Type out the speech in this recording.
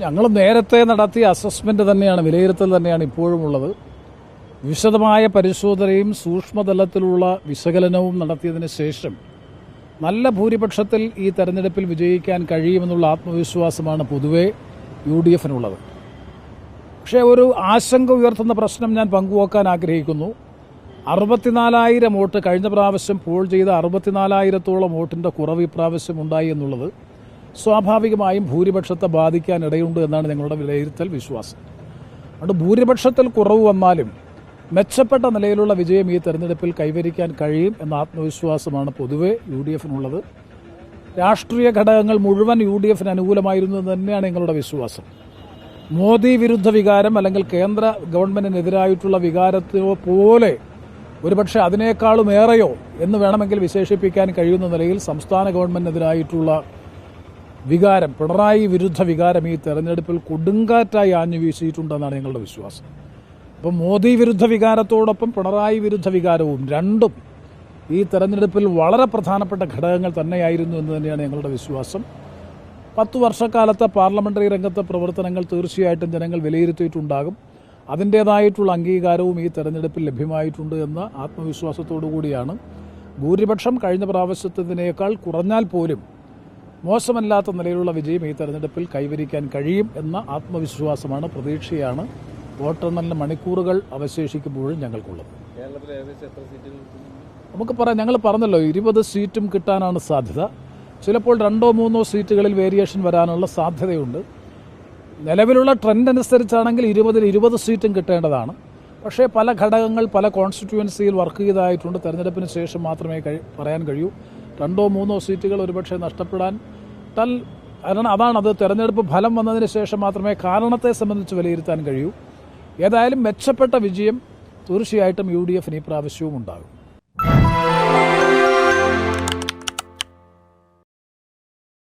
ഞങ്ങൾ നേരത്തെ നടത്തിയ അസസ്മെന്റ് തന്നെയാണ്, വിലയിരുത്തൽ തന്നെയാണ് ഇപ്പോഴും ഉള്ളത്. വിശദമായ പരിശോധനയും സൂക്ഷ്മതലത്തിലുള്ള വിശകലനവും നടത്തിയതിന് ശേഷം നല്ല ഭൂരിപക്ഷത്തിൽ ഈ തെരഞ്ഞെടുപ്പിൽ വിജയിക്കാൻ കഴിയുമെന്നുള്ള ആത്മവിശ്വാസമാണ് പൊതുവെ UDF-നുള്ളത്. പക്ഷേ ഒരു ആശങ്ക ഉയർത്തുന്ന പ്രശ്നം ഞാൻ പങ്കുവെക്കാൻ ആഗ്രഹിക്കുന്നു. 64,000 വോട്ട് കഴിഞ്ഞ പ്രാവശ്യം പോൾ ചെയ്ത 64,000-ഓളം വോട്ടിന്റെ കുറവ് ഇപ്രാവശ്യം ഉണ്ടായി എന്നുള്ളത് സ്വാഭാവികമായും ഭൂരിപക്ഷത്തെ ബാധിക്കാൻ ഇടയുണ്ട് എന്നാണ് ഞങ്ങളുടെ വിലയിരുത്തൽ വിശ്വാസം. അതുകൊണ്ട് ഭൂരിപക്ഷത്തിൽ കുറവ് വന്നാലും മെച്ചപ്പെട്ട നിലയിലുള്ള വിജയം ഈ തെരഞ്ഞെടുപ്പിൽ കൈവരിക്കാൻ കഴിയും എന്ന ആത്മവിശ്വാസമാണ് പൊതുവെ UDF-നുള്ളത്. രാഷ്ട്രീയ ഘടകങ്ങൾ മുഴുവൻ UDF-ന് അനുകൂലമായിരുന്നു എന്ന് തന്നെയാണ് ഞങ്ങളുടെ വിശ്വാസം. മോദി വിരുദ്ധ വികാരം അല്ലെങ്കിൽ കേന്ദ്ര ഗവൺമെന്റിനെതിരായിട്ടുള്ള വികാരത്തിനോ പോലെ ഒരുപക്ഷെ അതിനേക്കാളും ഏറെയോ എന്ന് വേണമെങ്കിൽ വിശേഷിപ്പിക്കാൻ കഴിയുന്ന നിലയിൽ സംസ്ഥാന ഗവൺമെന്റിനെതിരായിട്ടുള്ള വികാരം, പിണറായി വിരുദ്ധ വികാരം ഈ തെരഞ്ഞെടുപ്പിൽ കൊടുങ്കാറ്റായി ആഞ്ഞു വീശിയിട്ടുണ്ടെന്നാണ് ഞങ്ങളുടെ വിശ്വാസം. അപ്പം മോദി വിരുദ്ധ വികാരത്തോടൊപ്പം പിണറായി വിരുദ്ധ വികാരവും രണ്ടും ഈ തെരഞ്ഞെടുപ്പിൽ വളരെ പ്രധാനപ്പെട്ട ഘടകങ്ങൾ തന്നെയായിരുന്നു എന്ന് തന്നെയാണ് ഞങ്ങളുടെ വിശ്വാസം. 10 വർഷക്കാലത്തെ പാർലമെന്ററി രംഗത്തെ പ്രവർത്തനങ്ങൾ തീർച്ചയായിട്ടും ജനങ്ങൾ വിലയിരുത്തിയിട്ടുണ്ടാകും. അതിൻ്റേതായിട്ടുള്ള അംഗീകാരവും ഈ തെരഞ്ഞെടുപ്പിൽ ലഭ്യമായിട്ടുണ്ട് എന്ന ആത്മവിശ്വാസത്തോടു കൂടിയാണ് ഭൂരിപക്ഷം കഴിഞ്ഞ പ്രാവശ്യത്തിനേക്കാൾ കുറഞ്ഞാൽ പോലും മോശമല്ലാത്ത നിലയിലുള്ള വിജയം ഈ തെരഞ്ഞെടുപ്പിൽ കൈവരിക്കാൻ കഴിയും എന്ന ആത്മവിശ്വാസമാണ്, പ്രതീക്ഷയാണ് വോട്ടെണ്ണലിന് മണിക്കൂറുകൾ അവശേഷിക്കുമ്പോഴും ഞങ്ങൾക്കുള്ളത്. നമുക്ക് പറയാം, ഞങ്ങൾ പറഞ്ഞല്ലോ 20 സീറ്റും കിട്ടാനാണ് സാധ്യത. ചിലപ്പോൾ 2-3 സീറ്റുകളിൽ വേരിയേഷൻ വരാനുള്ള സാധ്യതയുണ്ട്. നിലവിലുള്ള ട്രെൻഡ് അനുസരിച്ചാണെങ്കിൽ 20 സീറ്റും കിട്ടേണ്ടതാണ്. പക്ഷേ പല ഘടകങ്ങൾ പല കോൺസ്റ്റിറ്റ്യുവൻസിയിൽ വർക്ക് ചെയ്തതായിട്ടുണ്ട്. തെരഞ്ഞെടുപ്പിന് ശേഷം മാത്രമേ പറയാൻ കഴിയൂ. 2-3 സീറ്റുകൾ ഒരുപക്ഷെ നഷ്ടപ്പെടാൻ അതാണത്. തെരഞ്ഞെടുപ്പ് ഫലം വന്നതിന് ശേഷം മാത്രമേ കാരണത്തെ സംബന്ധിച്ച് വിലയിരുത്താൻ കഴിയൂ. ഏതായാലും മെച്ചപ്പെട്ട വിജയം തീർച്ചയായിട്ടും UDF-ന് ഈ പ്രാവശ്യവും ഉണ്ടാകും.